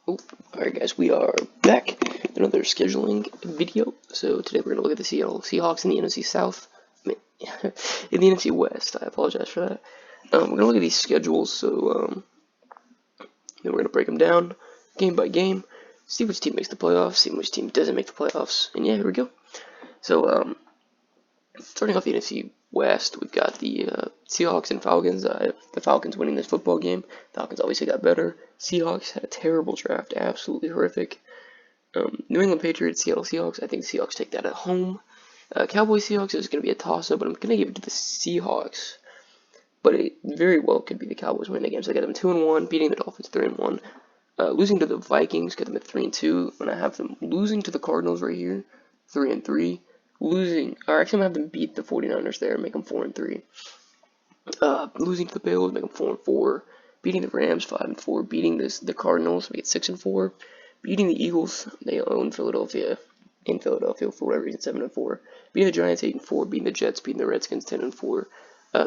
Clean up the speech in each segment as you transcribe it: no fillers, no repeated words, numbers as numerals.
Oh, alright guys, we are back with another scheduling video. So today we're going to look at the Seattle Seahawks in the NFC South. In the NFC West, I apologize for that. We're going to look at these schedules, so then we're going to break them down game by game, see which team makes the playoffs, see which team doesn't make the playoffs, and yeah, here we go. So, starting off the NFC West, we've got the Seahawks and Falcons. The Falcons winning this football game. Falcons obviously got better. Seahawks had a terrible draft, absolutely horrific. New England Patriots, Seattle Seahawks. I think the Seahawks take that at home. Cowboys Seahawks is going to be a toss-up, but I'm going to give it to the Seahawks. But it very well could be the Cowboys winning the game. So I got them 2-1, beating the Dolphins 3-1, losing to the Vikings, got them at 3-2, and I have them losing to the Cardinals right here, 3-3. Losing, or actually, I'm gonna have them beat the 49ers there, make them 4-3. Losing to the Bills, make them 4-4. Beating the Rams 5-4. Beating the Cardinals, make it 6-4. Beating the Eagles, they own Philadelphia in Philadelphia for whatever reason, 7-4. Beating the Giants 8-4. Beating the Jets, beating the Redskins 10-4.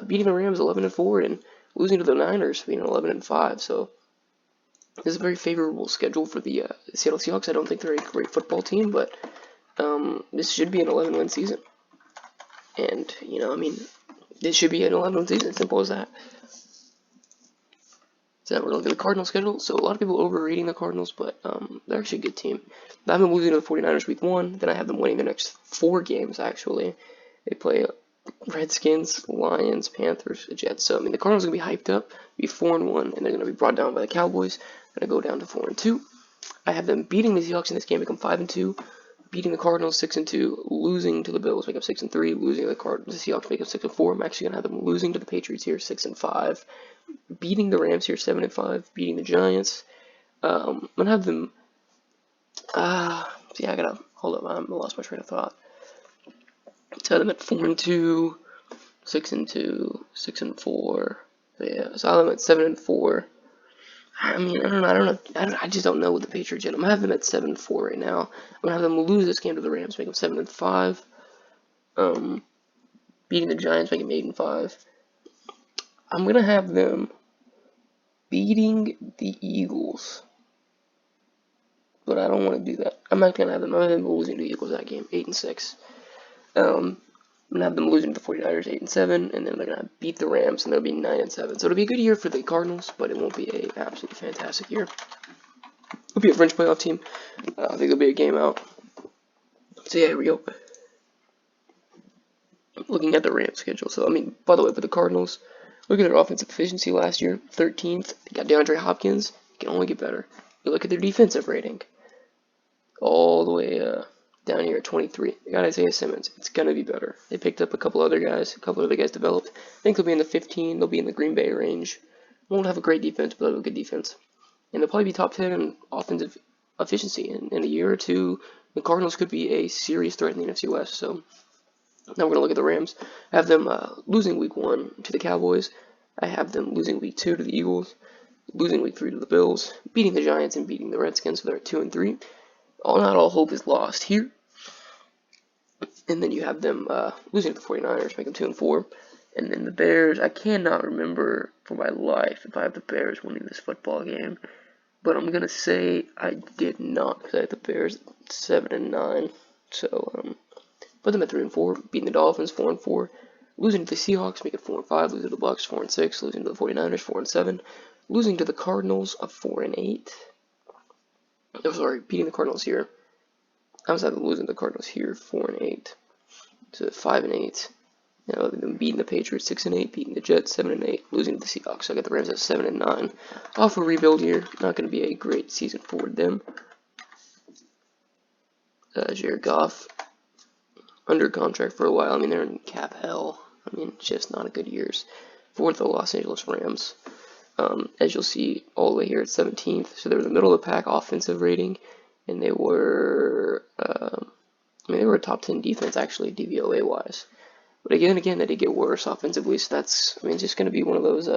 Beating the Rams 11-4, and losing to the Niners being 11-5. So this is a very favorable schedule for the Seattle Seahawks. I don't think they're a great football team, but this should be an 11-win season. And, you know, I mean, this should be an 11-win season, simple as that. So now we're going to look at the Cardinals schedule. So a lot of people overrating the Cardinals, but they're actually a good team. I have them losing to the 49ers week 1, then I have them winning the next 4 games, actually. They play Redskins, Lions, Panthers, Jets. So, I mean, the Cardinals are going to be hyped up, be 4-1, and they're going to be brought down by the Cowboys. They're going to go down to 4-2. I have them beating the Seahawks in this game, become 5-2. Beating the Cardinals 6-2, losing to the Bills, make them 6-3, losing to the Seahawks, make them 6-4. I'm actually gonna have them losing to the Patriots here, 6-5, beating the Rams here, 7-5, beating the Giants. I'm gonna have them. I gotta hold up. I lost my train of thought. So I have them at 4-2, 6-2, 6-4. Yeah, so I have them at 7-4. I mean, I don't know. I just don't know with the Patriots yet. I'm gonna have them at 7-4 right now. I'm gonna have them lose this game to the Rams, make them 7-5. Beating the Giants, make them 8-5. I'm gonna have them beating the Eagles, but I don't want to do that. I'm not gonna have them. I'm gonna have them losing to the Eagles that game, 8-6. I'm gonna have them losing to the 49ers 8-7, and then they're gonna beat the Rams, and they'll be 9-7. So it'll be a good year for the Cardinals, but it won't be a absolutely fantastic year. It'll be a French playoff team. I think it'll be a game out. So yeah, here we go. Looking at the Rams schedule. So I mean, by the way, for the Cardinals, look at their offensive efficiency last year, 13th. They got DeAndre Hopkins. It can only get better. You look at their defensive rating, all the way down here at 23. They got Isaiah Simmons. It's gonna be better. They picked up a couple other guys. A couple other guys developed. I think they'll be in the 15. They'll be in the Green Bay range. Won't have a great defense, but they'll have a good defense. And they'll probably be top 10 in offensive efficiency. In a year or two, the Cardinals could be a serious threat in the NFC West. So now we're gonna look at the Rams. I have them losing week 1 to the Cowboys. I have them losing week 2 to the Eagles. Losing week 3 to the Bills. Beating the Giants and beating the Redskins. So they're at 2-3. Not all hope is lost here. And then you have them losing to the 49ers, make them 2-4. And then the Bears, I cannot remember for my life if I have the Bears winning this football game. But I'm going to say I did not, because I had the Bears 7-9. So, put them at 3-4, beating the Dolphins 4-4. Losing to the Seahawks, make it 4-5. Losing to the Bucks 4-6. Losing to the 49ers 4-7. Losing to the Cardinals 4-8. Oh, sorry, beating the Cardinals here. I was having losing the Cardinals here 4-8 to 5-8. Now them beating the Patriots 6-8, beating the Jets 7-8, losing to the Seahawks. So I got the Rams at 7-9. Off a rebuild here. Not going to be a great season for them. Jared Goff under contract for a while. I mean, they're in cap hell. I mean, just not a good years for the Los Angeles Rams. As you'll see all the way here at 17th. So they're in the middle of the pack offensive rating. And they were, they were a top 10 defense, actually, DVOA wise. But again, they did get worse offensively, so that's, it's just going to be one of those,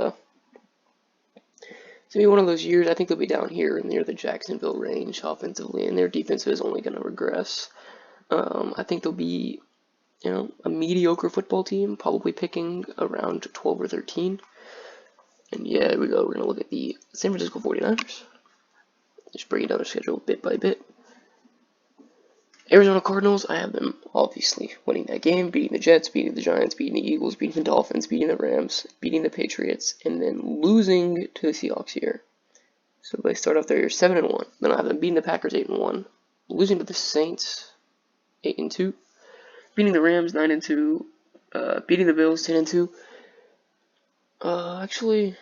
years. I think they'll be down here near the Jacksonville range offensively, and their defense is only going to regress. I think they'll be, a mediocre football team, probably picking around 12 or 13. And yeah, here we go. We're going to look at the San Francisco 49ers. just breaking down their schedule bit by bit. Arizona Cardinals, I have them obviously winning that game, beating the Jets, beating the Giants, beating the Eagles, beating the Dolphins, beating the Rams, beating the Patriots, and then losing to the Seahawks here. So they start off their year 7-1. Then I have them beating the Packers 8-1, losing to the Saints 8-2, beating the Rams 9-2, beating the Bills 10-2. Actually,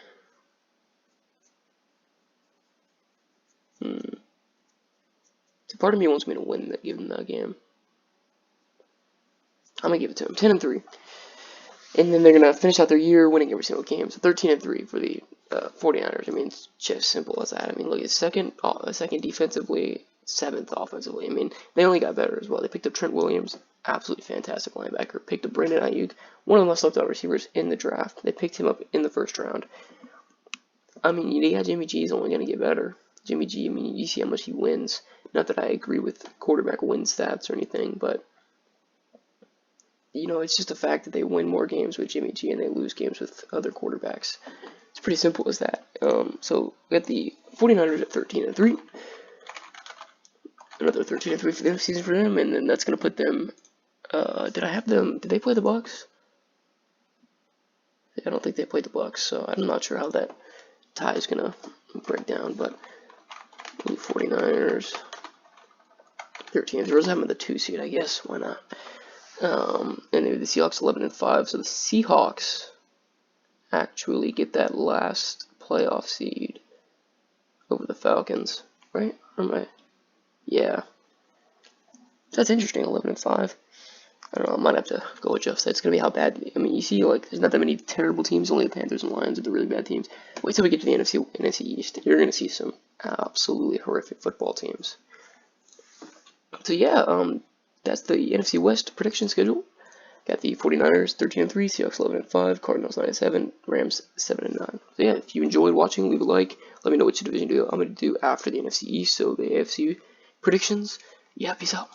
so part of me wants me to win that, give them that game. I'm gonna give it to them 10-3, and then they're gonna finish out their year winning every single game. So 13-3 for the 49ers. I mean, it's just simple as that. I mean, look, it's second defensively, 7th offensively. I mean, they only got better as well. They picked up Trent Williams, absolutely fantastic linebacker. Picked up Brandon Ayuk, one of the most loved out receivers in the draft. They picked him up in the first round. I mean, yeah, Jimmy G is only gonna get better. Jimmy G, I mean, you see how much he wins. Not that I agree with quarterback win stats or anything, but you know, it's just a fact that they win more games with Jimmy G and they lose games with other quarterbacks. It's pretty simple as that. So we got the 49ers at 13-3. Another 13-3 for the season for them, and then that's gonna put them. Did I have them? Did they play the Bucs? I don't think they played the Bucs, so I'm not sure how that tie is gonna break down. But 49ers 13-3. I have them at the 2 seed, I guess. Why not? And then the Seahawks 11-5. So the Seahawks actually get that last playoff seed over the Falcons, right? Or am I? Yeah. That's interesting. 11-5. I don't know. I might have to go adjust that. It's gonna be how bad. I mean, you see, like, there's not that many terrible teams. Only the Panthers and Lions are the really bad teams. Wait till we get to the NFC East. You're gonna see some absolutely horrific football teams. So yeah, that's the NFC West prediction schedule. Got the 49ers 13-3, Seahawks 11-5, Cardinals 9-7, Rams 7-9. So yeah, if you enjoyed watching, leave a like. Let me know which division I'm going to do after the NFC East. So the AFC predictions. Yeah, peace out.